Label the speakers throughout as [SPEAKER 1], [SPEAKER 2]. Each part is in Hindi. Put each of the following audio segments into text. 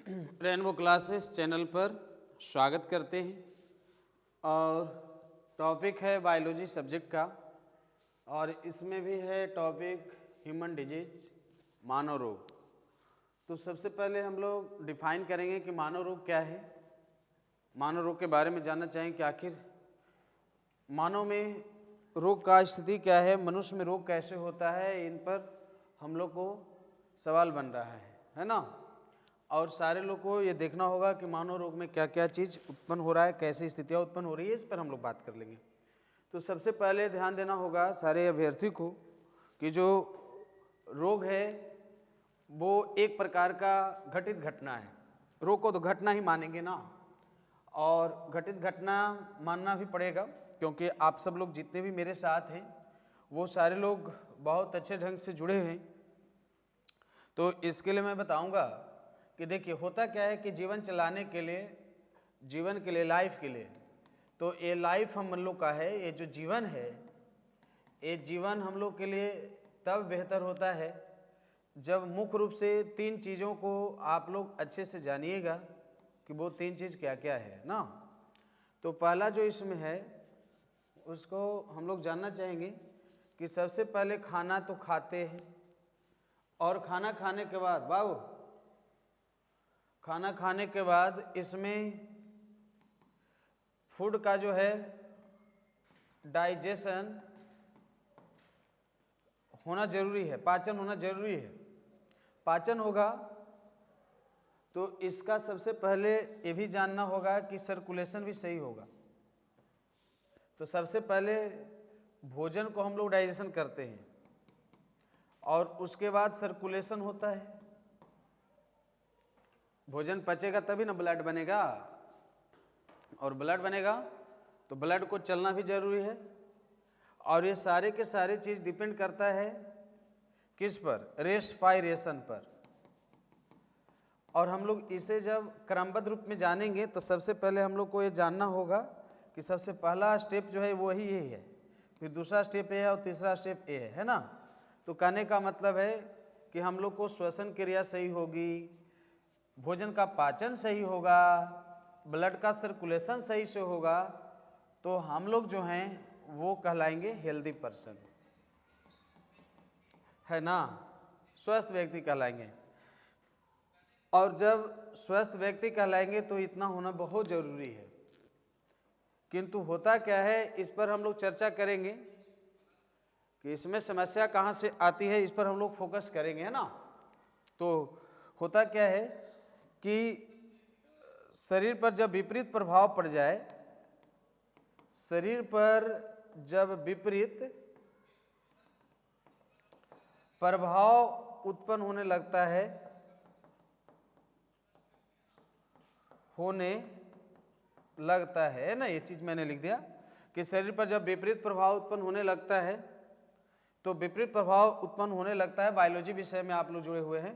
[SPEAKER 1] रेनबो क्लासेस चैनल पर स्वागत करते हैं और टॉपिक है बायोलॉजी सब्जेक्ट का और इसमें भी है टॉपिक ह्यूमन डिजीज मानव रोग। तो सबसे पहले हम लोग डिफाइन करेंगे कि मानव रोग क्या है। मानव रोग के बारे में जानना चाहेंगे कि आखिर मानव में रोग का स्थिति क्या है, मनुष्य में रोग कैसे होता है, इन पर हम लोग को सवाल बन रहा है ना। और सारे लोग को ये देखना होगा कि मानव रोग में क्या क्या चीज़ उत्पन्न हो रहा है, कैसी स्थितियाँ उत्पन्न हो रही है, इस पर हम लोग बात कर लेंगे। तो सबसे पहले ध्यान देना होगा सारे अभ्यर्थी को कि जो रोग है वो एक प्रकार का घटित घटना है। रोग को तो घटना ही मानेंगे ना, और घटित घटना मानना भी पड़ेगा क्योंकि आप सब लोग जितने भी मेरे साथ हैं वो सारे लोग बहुत अच्छे ढंग से जुड़े हैं। तो इसके लिए मैं बताऊंगा कि देखिए होता क्या है कि जीवन चलाने के लिए, जीवन के लिए, लाइफ के लिए, तो ये लाइफ हम लोग का है, ये जो जीवन है, ये जीवन हम लोग के लिए तब बेहतर होता है जब मुख्य रूप से तीन चीज़ों को आप लोग अच्छे से जानिएगा कि वो तीन चीज़ क्या क्या है ना। तो पहला जो इसमें है उसको हम लोग जानना चाहेंगे कि सबसे पहले खाना तो खाते हैं और खाना खाने के बाद बाबू, खाना खाने के बाद इसमें फूड का जो है डाइजेशन होना जरूरी है, पाचन होना जरूरी है। पाचन होगा तो इसका सबसे पहले ये भी जानना होगा कि सर्कुलेशन भी सही होगा। तो सबसे पहले भोजन को हम लोग डाइजेशन करते हैं और उसके बाद सर्कुलेशन होता है। भोजन पचेगा तभी ना ब्लड बनेगा, और ब्लड बनेगा तो ब्लड को चलना भी जरूरी है। और ये सारे के सारे चीज़ डिपेंड करता है किस पर? रेस्पायरेशन पर। और हम लोग इसे जब क्रमबद्ध रूप में जानेंगे तो सबसे पहले हम लोग को ये जानना होगा कि सबसे पहला स्टेप जो है वो ही यही है, फिर दूसरा स्टेप ये है और तीसरा स्टेप ये है ना। तो कहने का मतलब है कि हम लोग को श्वसन क्रिया सही होगी, भोजन का पाचन सही होगा, ब्लड का सर्कुलेशन सही से होगा, तो हम लोग जो हैं वो कहलाएंगे हेल्दी पर्सन, है ना, स्वस्थ व्यक्ति कहलाएंगे। और जब स्वस्थ व्यक्ति कहलाएंगे तो इतना होना बहुत जरूरी है। किंतु होता क्या है, इस पर हम लोग चर्चा करेंगे कि इसमें समस्या कहाँ से आती है, इस पर हम लोग फोकस करेंगे, है ना। तो होता क्या है कि शरीर पर जब विपरीत प्रभाव पड़ जाए, शरीर पर जब विपरीत प्रभाव उत्पन्न होने लगता है, ना, ये चीज मैंने लिख दिया कि शरीर पर जब विपरीत प्रभाव उत्पन्न होने लगता है, तो विपरीत प्रभाव उत्पन्न होने लगता है, बायोलॉजी विषय में आप लोग जुड़े हुए हैं,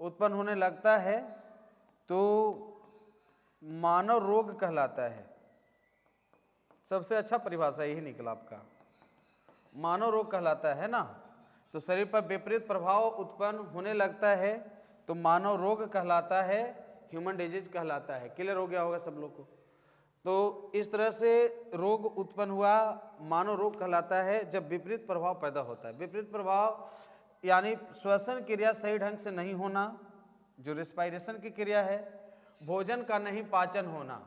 [SPEAKER 1] उत्पन्न होने लगता है तो मानव रोग कहलाता है। सबसे अच्छा परिभाषा यही निकला आपका, मानव रोग कहलाता है ना। तो शरीर पर विपरीत प्रभाव उत्पन्न होने लगता है तो मानव रोग कहलाता है, ह्यूमन डिजीज कहलाता है। क्लियर हो गया होगा सब लोग को। तो इस तरह से रोग उत्पन्न हुआ, मानव रोग कहलाता है जब विपरीत प्रभाव पैदा होता है। विपरीत प्रभाव यानी श्वसन क्रिया सही ढंग से नहीं होना, जो रेस्पायरेशन की क्रिया है, भोजन का नहीं पाचन होना।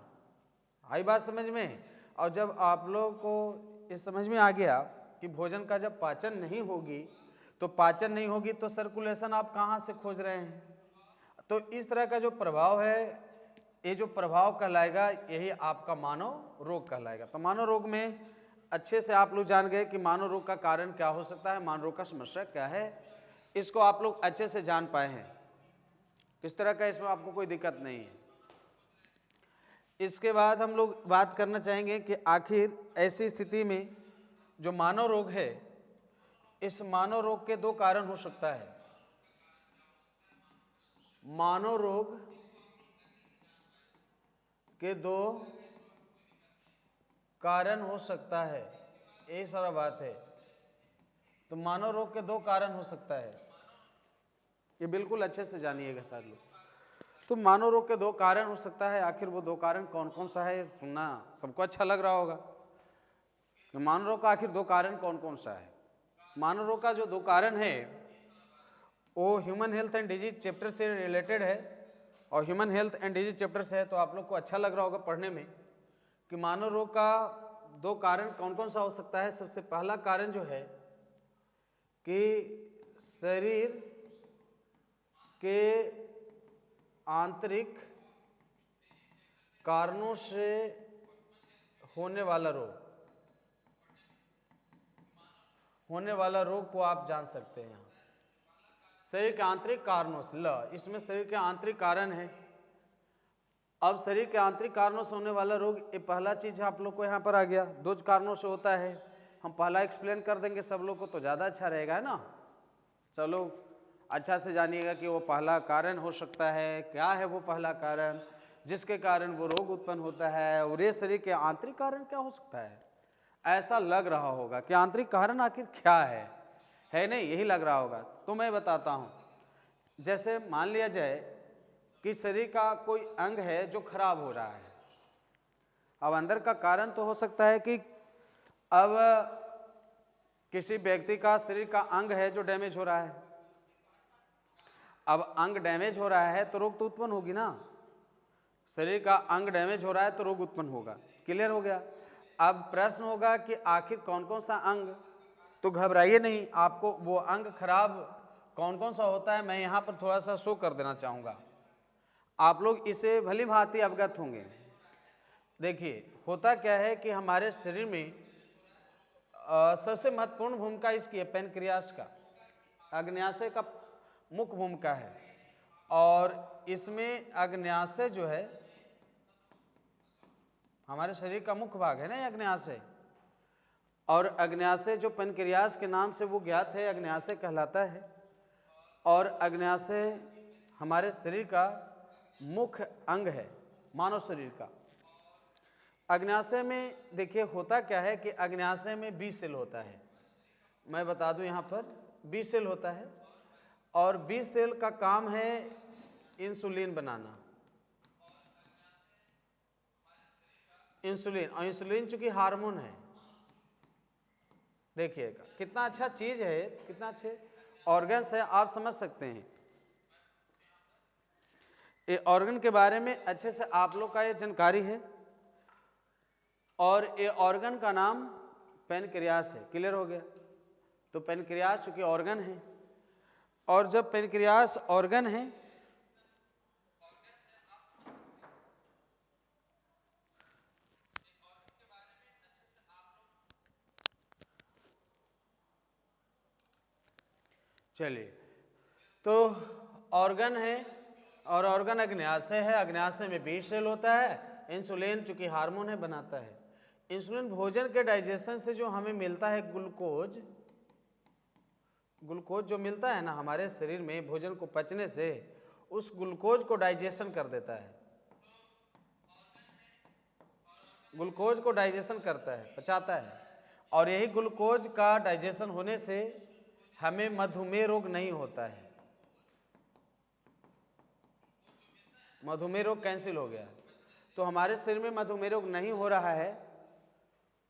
[SPEAKER 1] आई बात समझ में? और जब आप लोग को ये समझ में आ गया कि भोजन का जब पाचन नहीं होगी तो सर्कुलेशन आप कहाँ से खोज रहे हैं। तो इस तरह का जो प्रभाव है, ये जो प्रभाव कहलाएगा, यही आपका मानव रोग कहलाएगा। तो मानव रोग में अच्छे से आप लोग जान गए कि मानव रोग का कारण क्या हो सकता है, मानव रोग का समस्या क्या है, इसको आप लोग अच्छे से जान पाए हैं। किस तरह का इसमें आपको कोई दिक्कत नहीं है। इसके बाद हम लोग बात करना चाहेंगे कि आखिर ऐसी स्थिति में जो मानव रोग है, इस मानव रोग के दो कारण हो सकता है। मानव रोग के दो कारण हो सकता है, यही सारा बात है। तो मानव रोग के दो कारण हो सकता है, ये बिल्कुल अच्छे से जानिएगा सारे लोग। तो मानव रोग के दो कारण हो सकता है, आखिर वो दो कारण कौन कौन सा है, सुनना सबको अच्छा लग रहा होगा कि मानव रोग का आखिर दो कारण कौन कौन सा है। मानव रोग का जो दो कारण है वो human health and disease chapter से रिलेटेड है, और human health and disease chapter से है, तो आप लोग को अच्छा लग रहा होगा पढ़ने में कि मानव रोग का दो कारण कौन कौन सा हो सकता है। सबसे पहला कारण जो है कि शरीर के आंतरिक कारणों से होने वाला रोग को आप जान सकते हैं। शरीर के आंतरिक कारणों से, इसमें शरीर के आंतरिक कारण है। अब शरीर के आंतरिक कारणों से होने वाला रोग, ये पहला चीज आप लोग को यहाँ पर आ गया। दो कारणों से होता है, हम पहला एक्सप्लेन कर देंगे सब लोग को तो ज़्यादा अच्छा रहेगा, है ना। चलो अच्छा से जानिएगा कि वो पहला कारण हो सकता है, क्या है वो पहला कारण जिसके कारण वो रोग उत्पन्न होता है, और ये शरीर के आंतरिक कारण क्या हो सकता है। ऐसा लग रहा होगा कि आंतरिक कारण आखिर क्या है नहीं, यही लग रहा होगा। तो मैं बताता हूँ। जैसे मान लिया जाए कि शरीर का कोई अंग है जो खराब हो रहा है। अब अंदर का कारण तो हो सकता है कि अब किसी व्यक्ति का शरीर का अंग है जो डैमेज हो रहा है। अब अंग डैमेज हो रहा है तो रोग तो उत्पन्न होगी ना। शरीर का अंग डैमेज हो रहा है तो रोग उत्पन्न होगा। क्लियर हो गया। अब प्रश्न होगा कि आखिर कौन कौन सा अंग, तो घबराइए नहीं, आपको वो अंग खराब कौन कौन सा होता है मैं यहाँ पर थोड़ा सा शो कर देना चाहूँगा। आप लोग इसे भली भांति अवगत होंगे। देखिए होता क्या है कि हमारे शरीर में सबसे महत्वपूर्ण भूमिका इसकी है पैनक्रियास का, अग्न्याशय का मुख्य भूमिका है। और इसमें अग्न्याशय जो है हमारे शरीर का मुख्य भाग है ना, अग्न्याशय। और अग्न्याशय जो पैनक्रियास के नाम से वो ज्ञात है, अग्न्याशय कहलाता है। और अग्न्याशय हमारे शरीर का मुख्य अंग है, मानव शरीर का। अग्न्याशय में देखिए होता क्या है कि अग्न्याशय में बी सेल होता है। मैं बता दूं यहाँ पर बी सेल होता है, और बी सेल का काम है इंसुलिन बनाना। इंसुलिन, और इंसुलिन चूंकि हार्मोन है, देखिएगा कितना अच्छा चीज है, कितना अच्छे ऑर्गन्स है, आप समझ सकते हैं। ये ऑर्गन के बारे में अच्छे से आप लोग का ये जानकारी है। और ये ऑर्गन का नाम पैनक्रियास है। क्लियर हो गया। तो पैनक्रियास चूंकि ऑर्गन है, और जब पैनक्रियास ऑर्गन है चलिए, तो ऑर्गन है और ऑर्गन अग्न्याशय है। अग्न्याशय में बी सेल होता है। इंसुलिन चूंकि हार्मोन है बनाता है। इंसुलिन भोजन के डाइजेशन से जो हमें मिलता है ग्लूकोज जो मिलता है ना हमारे शरीर में भोजन को पचने से, उस ग्लूकोज को डाइजेशन कर देता है। ग्लूकोज को डाइजेशन करता है, पचाता है। और यही ग्लूकोज का डाइजेशन होने से हमें मधुमेह रोग नहीं होता है। मधुमेह रोग कैंसिल हो गया। तो हमारे शरीर में मधुमेह रोग नहीं हो रहा है,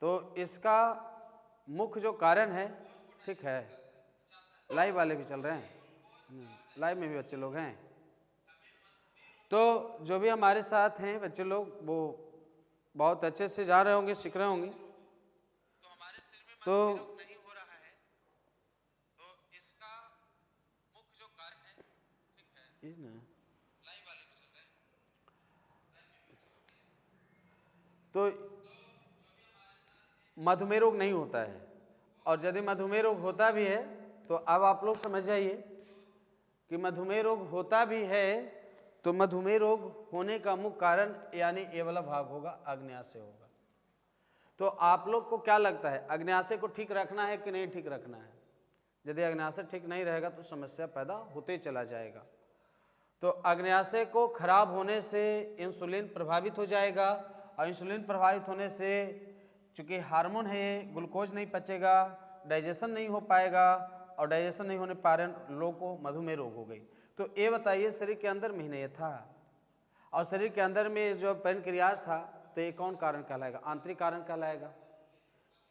[SPEAKER 1] तो इसका मुख्य जो कारण है, ठीक है, लाइव वाले भी चल रहे हैं, लाइव में भी बच्चे लोग हैं, तो जो भी हमारे साथ हैं बच्चे लोग वो बहुत अच्छे से जा रहे होंगे, सीख रहे होंगे। तो नहीं हो रहा है, तो इसका मुख्य जो कारण है, ठीक है, लाइव वाले भी चल रहे हैं, तो मधुमेह रोग नहीं होता है। और यदि मधुमेह रोग होता भी है तो अब आप लोग समझ जाइए कि मधुमेह रोग होता भी है तो मधुमेह रोग होने का मुख्य कारण यानी ये वाला भाग होगा, अग्न्याशय होगा। तो आप लोग को क्या लगता है, अग्न्याशय को ठीक रखना है कि नहीं ठीक रखना है? यदि अग्न्याशय ठीक नहीं रहेगा तो समस्या पैदा होते चला जाएगा। तो अग्न्याशय को खराब होने से इंसुलिन प्रभावित हो जाएगा, और इंसुलिन प्रभावित होने से चूंकि हार्मोन है, ग्लूकोज नहीं पचेगा, डाइजेशन नहीं हो पाएगा, और डाइजेशन नहीं होने के कारण लोगों को मधुमेह रोग हो गई। तो ये बताइए शरीर के अंदर महीने ये था, और शरीर के अंदर में जो पैनक्रियाज था, तो ये कौन कारण कहलाएगा? आंतरिक कारण कहलाएगा।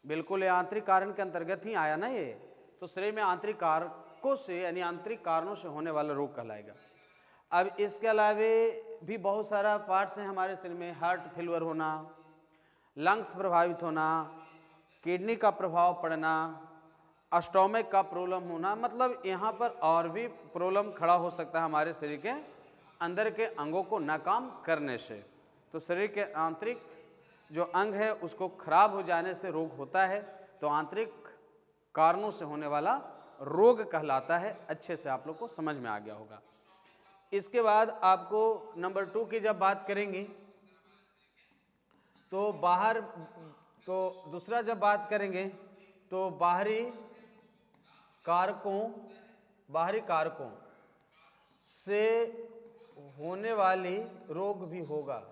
[SPEAKER 1] बिल्कुल, ये आंतरिक कारण के अंतर्गत ही आया ना ये। तो शरीर में आंतरिक कारकों से यानी आंतरिक कारणों से होने वाला रोग कहलाएगा। अब इसके अलावे भी बहुत सारा पार्ट्स हैं हमारे शरीर में। हार्ट फेलियर होना, लंग्स प्रभावित होना, किडनी का प्रभाव पड़ना, स्टोमक का प्रॉब्लम होना, मतलब यहाँ पर और भी प्रॉब्लम खड़ा हो सकता है हमारे शरीर के अंदर के अंगों को नाकाम करने से। तो शरीर के आंतरिक जो अंग है उसको खराब हो जाने से रोग होता है, तो आंतरिक कारणों से होने वाला रोग कहलाता है। अच्छे से आप लोग को समझ में आ गया होगा। इसके बाद आपको नंबर 2 की जब बात करेंगे तो दूसरा जब बात करेंगे तो बाहरी कारकों से होने वाली रोग भी होगा।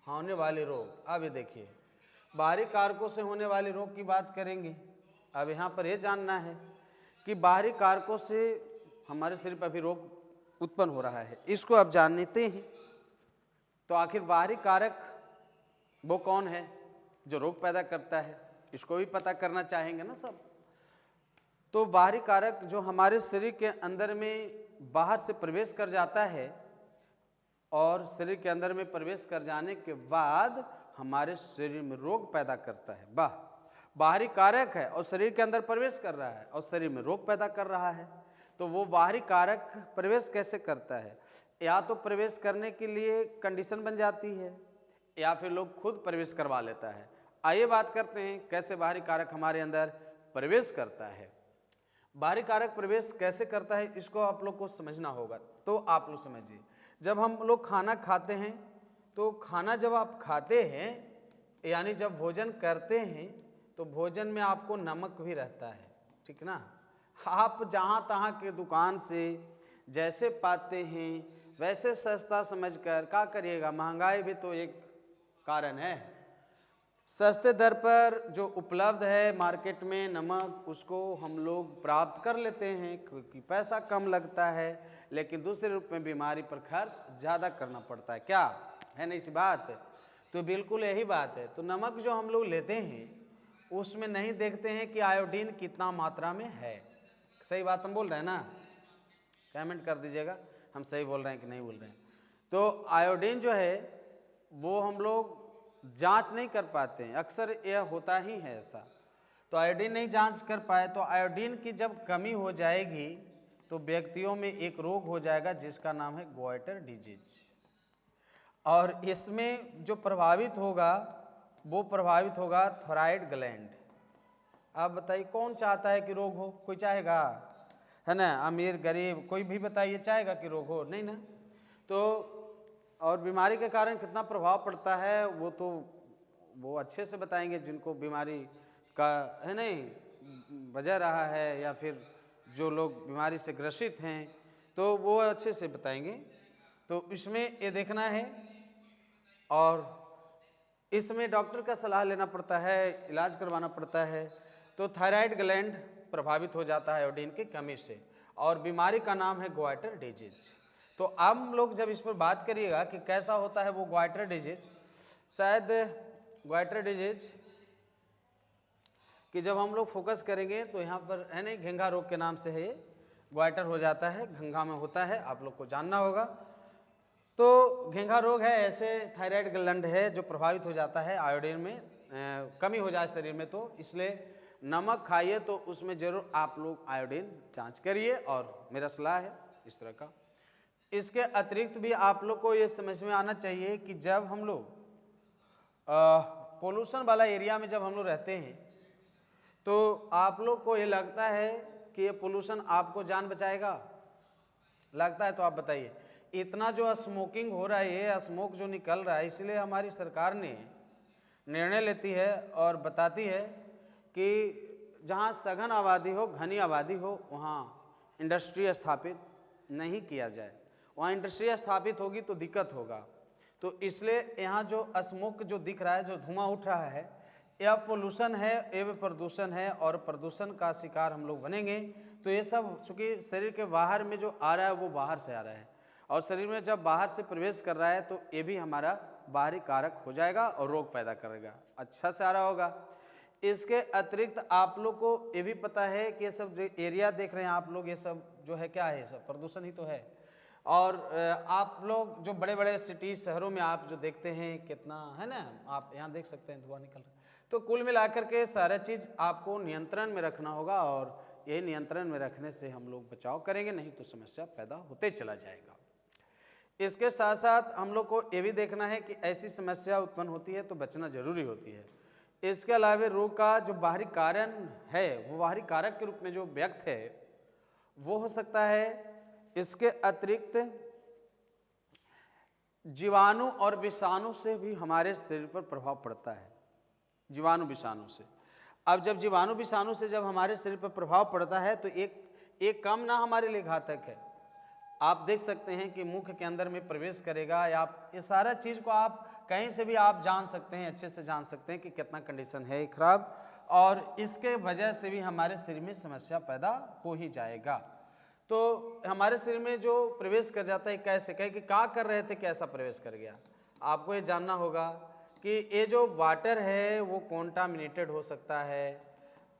[SPEAKER 1] होने वाले रोग, अब ये देखिए, बाहरी कारकों से होने वाले रोग की बात करेंगे। अब यहाँ पर ये जानना है कि बाहरी कारकों से हमारे शरीर पर भी रोग उत्पन्न हो रहा है, इसको अब जानते हैं। तो आखिर बाहरी कारक वो कौन है जो रोग पैदा करता है, इसको भी पता करना चाहेंगे ना सब। तो बाहरी कारक जो हमारे शरीर के अंदर में बाहर से प्रवेश कर जाता है और शरीर के अंदर में प्रवेश कर जाने के बाद हमारे शरीर में रोग पैदा करता है। बाहरी कारक है और शरीर के अंदर प्रवेश कर रहा है और शरीर में रोग पैदा कर रहा है। तो वो बाहरी कारक प्रवेश कैसे करता है? या तो प्रवेश करने के लिए कंडीशन बन जाती है या फिर लोग खुद प्रवेश करवा लेता है। आइए बात करते हैं कैसे बाहरी कारक हमारे अंदर प्रवेश करता है। बाहरी कारक प्रवेश कैसे करता है इसको आप लोग को समझना होगा। तो आप लोग समझिए, जब हम लोग खाना खाते हैं तो खाना जब आप खाते हैं यानी जब भोजन करते हैं तो भोजन में आपको नमक भी रहता है, ठीक ना। आप जहाँ तहाँ के दुकान से जैसे पाते हैं वैसे सस्ता समझकर क्या करिएगा, महंगाई भी तो एक कारण है। सस्ते दर पर जो उपलब्ध है मार्केट में नमक, उसको हम लोग प्राप्त कर लेते हैं क्योंकि पैसा कम लगता है, लेकिन दूसरे रूप में बीमारी पर खर्च ज़्यादा करना पड़ता है। क्या है ना इसी बात? तो बिल्कुल यही बात है। तो नमक जो हम लोग लेते हैं उसमें नहीं देखते हैं कि आयोडीन कितना मात्रा में है। सही बात हम बोल रहे हैं ना? कमेंट कर दीजिएगा हम सही बोल रहे हैं कि नहीं बोल रहे हैं। तो आयोडीन जो है वो हम लोग जांच नहीं कर पाते हैं, अक्सर यह होता ही है ऐसा। तो आयोडीन नहीं जांच कर पाए तो आयोडीन की जब कमी हो जाएगी तो व्यक्तियों में एक रोग हो जाएगा जिसका नाम है ग्वाइटर डिजीज। और इसमें जो प्रभावित होगा वो प्रभावित होगा थायराइड ग्लैंड। आप बताइए कौन चाहता है कि रोग हो? कोई चाहेगा? है ना, अमीर गरीब कोई भी बताइए चाहेगा कि रोग हो? नहीं ना। तो और बीमारी के कारण कितना प्रभाव पड़ता है वो तो वो अच्छे से बताएंगे जिनको बीमारी का है नहीं वजह रहा है या फिर जो लोग बीमारी से ग्रसित हैं तो वो अच्छे से बताएंगे। तो इसमें ये देखना है और इसमें डॉक्टर का सलाह लेना पड़ता है, इलाज करवाना पड़ता है। तो थायराइड ग्लैंड प्रभावित हो जाता है आयोडीन की कमी से और बीमारी का नाम है ग्वाइटर डिजीज। तो अब हम लोग जब इस पर बात करिएगा कि कैसा होता है वो ग्वाइटर डिजीज, शायद ग्वाइटर डिजीज कि जब हम लोग फोकस करेंगे तो यहाँ पर है नहीं घेंघा रोग के नाम से है, ये ग्वाइटर हो जाता है, घंघा में होता है, आप लोग को जानना होगा। तो घेंघा रोग है ऐसे थायराइड ग्लैंड है जो प्रभावित हो जाता है आयोडीन में कमी हो जाए शरीर में, तो इसलिए नमक खाइए तो उसमें जरूर आप लोग आयोडीन जांच करिए और मेरा सलाह है इस तरह का। इसके अतिरिक्त भी आप लोग को ये समझ में आना चाहिए कि जब हम लोग पोल्यूशन वाला एरिया में जब हम लोग रहते हैं तो आप लोग को ये लगता है कि ये पोल्यूशन आपको जान बचाएगा? लगता है तो आप बताइए। इतना जो स्मोकिंग हो रहा है, ये स्मोक जो निकल रहा है, इसलिए हमारी सरकार ने निर्णय लेती है और बताती है कि जहाँ सघन आबादी हो, घनी आबादी हो, वहाँ इंडस्ट्री स्थापित नहीं किया जाए। वहाँ इंडस्ट्री स्थापित होगी तो दिक्कत होगा। तो इसलिए यहाँ जो स्मोक जो दिख रहा है, जो धुआं उठ रहा है, यह पोल्यूशन है, यह प्रदूषण है और प्रदूषण का शिकार हम लोग बनेंगे। तो ये सब चूँकि शरीर के बाहर में जो आ रहा है वो बाहर से आ रहा है और शरीर में जब बाहर से प्रवेश कर रहा है तो ये भी हमारा बाहरी कारक हो जाएगा और रोग पैदा करेगा। अच्छा से आ रहा होगा। इसके अतिरिक्त आप लोग को ये भी पता है कि ये सब जो एरिया देख रहे हैं आप लोग, ये सब जो है क्या है, सब प्रदूषण ही तो है। और आप लोग जो बड़े बड़े सिटी शहरों में आप जो देखते हैं कितना है ना, आप यहाँ देख सकते हैं धुआं निकल रहा है। तो कुल मिलाकर के सारा चीज़ आपको नियंत्रण में रखना होगा और ये नियंत्रण में रखने से हम लोग बचाव करेंगे, नहीं तो समस्या पैदा होते चला जाएगा। इसके साथ साथ हम लोग को ये भी देखना है कि ऐसी समस्या उत्पन्न होती है तो बचना जरूरी होती है। इसके अलावा रोग का जो बाहरी कारण है वो बाहरी कारक के रूप में जो व्यक्त है वो हो सकता है। इसके अतिरिक्त जीवाणु और विषाणु से भी हमारे शरीर पर प्रभाव पड़ता है, जीवाणु विषाणु से। अब जब जीवाणु विषाणु से जब हमारे शरीर पर प्रभाव पड़ता है तो एक कम ना हमारे लिए घातक है। आप देख सकते हैं कि मुख के अंदर में प्रवेश करेगा या आप ये सारा चीज़ को आप कहीं से भी आप जान सकते हैं, अच्छे से जान सकते हैं कि कितना कंडीशन है खराब, और इसके वजह से भी हमारे शरीर में समस्या पैदा हो ही जाएगा। तो हमारे शरीर में जो प्रवेश कर जाता है कैसे, कहे कि क्या कर रहे थे कैसा प्रवेश कर गया। आपको ये जानना होगा कि ये जो वाटर है वो कॉन्टामिनेटेड हो सकता है,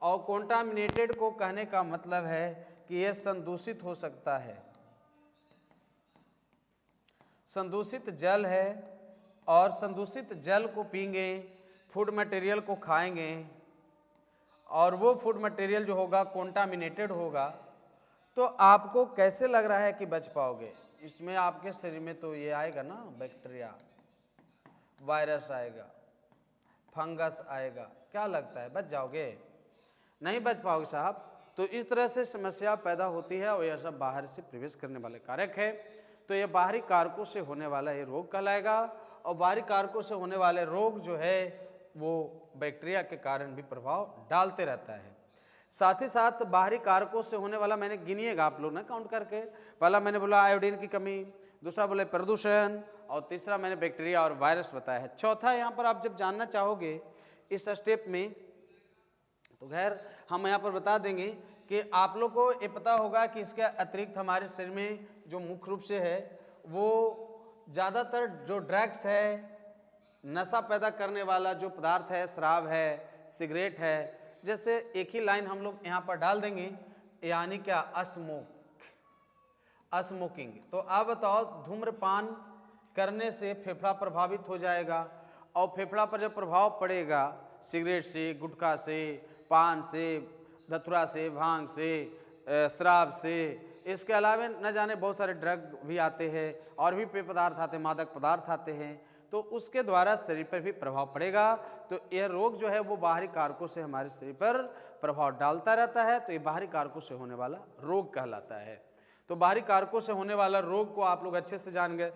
[SPEAKER 1] और कॉन्टामिनेटेड को कहने का मतलब है कि ये संदूषित हो सकता है। संदूषित जल है और संदूषित जल को पीएंगे, फूड मटेरियल को खाएंगे और वो फूड मटेरियल जो होगा कॉन्टामिनेटेड होगा, तो आपको कैसे लग रहा है कि बच पाओगे? इसमें आपके शरीर में तो ये आएगा ना, बैक्टीरिया, वायरस आएगा, फंगस आएगा, क्या लगता है बच जाओगे? नहीं बच पाओगे साहब। तो इस तरह से समस्या पैदा होती है और यह सब बाहर से प्रवेश करने वाले कारक है। तो ये बाहरी कारकों से होने वाला ये रोग कहलाएगा, और बाहरी कारकों से होने वाले रोग जो है वो बैक्टीरिया के कारण भी प्रभाव डालते रहता है। साथ ही साथ बाहरी कारकों से होने वाला मैंने गिनिएगा आप लोग ना काउंट करके। पहला मैंने बोला आयोडीन की कमी, दूसरा बोले प्रदूषण, और तीसरा मैंने बैक्टीरिया और वायरस बताया है। चौथा यहाँ पर आप जब जानना चाहोगे इस स्टेप में, तो खैर हम यहाँ पर बता देंगे कि आप लोग को ये पता होगा कि इसके अतिरिक्त हमारे शरीर में जो मुख्य रूप से है वो ज़्यादातर जो ड्रग्स है, नशा पैदा करने वाला जो पदार्थ है, शराब है, सिगरेट है, जैसे एक ही लाइन हम लोग यहाँ पर डाल देंगे, यानी क्या, स्मोकिंग। तो आप बताओ, धूम्रपान करने से फेफड़ा प्रभावित हो जाएगा, और फेफड़ा पर जब प्रभाव पड़ेगा सिगरेट से, गुटखा से, पान से, धतूरा से, भांग से, शराब से, इसके अलावा न जाने बहुत सारे ड्रग भी आते हैं और भी पेय पदार्थ आते हैं, मादक पदार्थ आते हैं, तो उसके द्वारा शरीर पर भी प्रभाव पड़ेगा। तो यह रोग जो है वो बाहरी कारकों से हमारे शरीर पर प्रभाव डालता रहता है, तो ये बाहरी कारकों से होने वाला रोग कहलाता है। तो बाहरी कारकों से होने वाला रोग को आप लोग अच्छे से जान गए।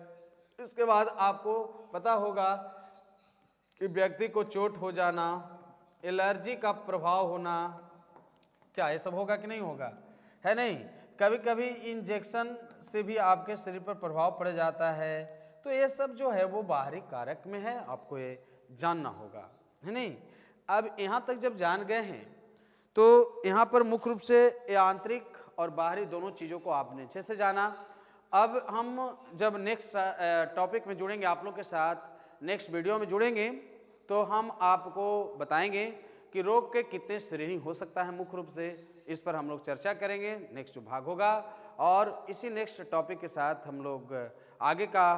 [SPEAKER 1] इसके बाद आपको पता होगा कि व्यक्ति को चोट हो जाना, एलर्जी का प्रभाव होना, क्या ये सब होगा कि नहीं होगा? है नहीं? कभी कभी इंजेक्शन से भी आपके शरीर पर प्रभाव पड़ जाता है। तो ये सब जो है वो बाहरी कारक में है, आपको ये जानना होगा, है नहीं? अब यहाँ तक जब जान गए हैं तो यहाँ पर मुख्य रूप से आंतरिक और बाहरी दोनों चीज़ों को आपने अच्छे से जाना। अब हम जब नेक्स्ट टॉपिक में जुड़ेंगे आप लोग के साथ, नेक्स्ट वीडियो में जुड़ेंगे, तो हम आपको बताएंगे कि रोग के कितने श्रेणी हो सकता है मुख्य रूप से, इस पर हम लोग चर्चा करेंगे, नेक्स्ट जो भाग होगा। और इसी नेक्स्ट टॉपिक के साथ हम लोग आगे का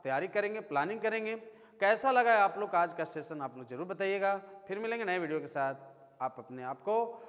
[SPEAKER 1] तैयारी करेंगे, प्लानिंग करेंगे। कैसा लगा आप लोग का आज का सेशन, आप लोग जरूर बताइएगा। फिर मिलेंगे नए वीडियो के साथ। आप अपने आप को